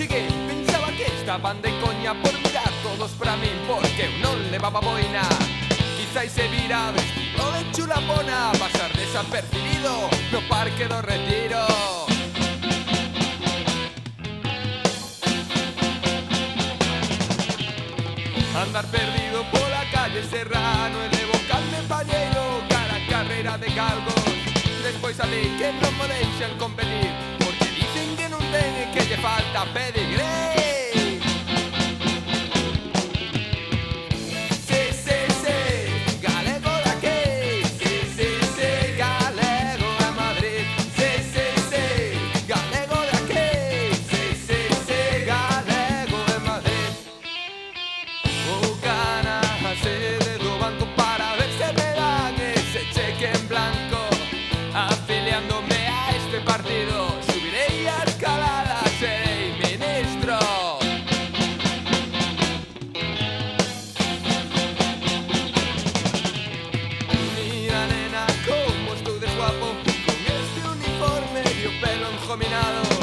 cheguei, pensaba que estaban de coña por mirar todos para min, porque eu non levaba boina. Quizais se vira vestido de chulapona, pasar desapercibido no Parque do Retiro. Andar perdido pola calle Serrano e levo calme palleiro cara a carreira de galgos. Despois ali que non mo deixan competir, porque dicen que non ten e que lle falta pedigree. Afiliándome a este partido, subiré a escalada, seré ministro. Mira nena, cómo estoy de guapo, con este uniforme y un pelo enjominado.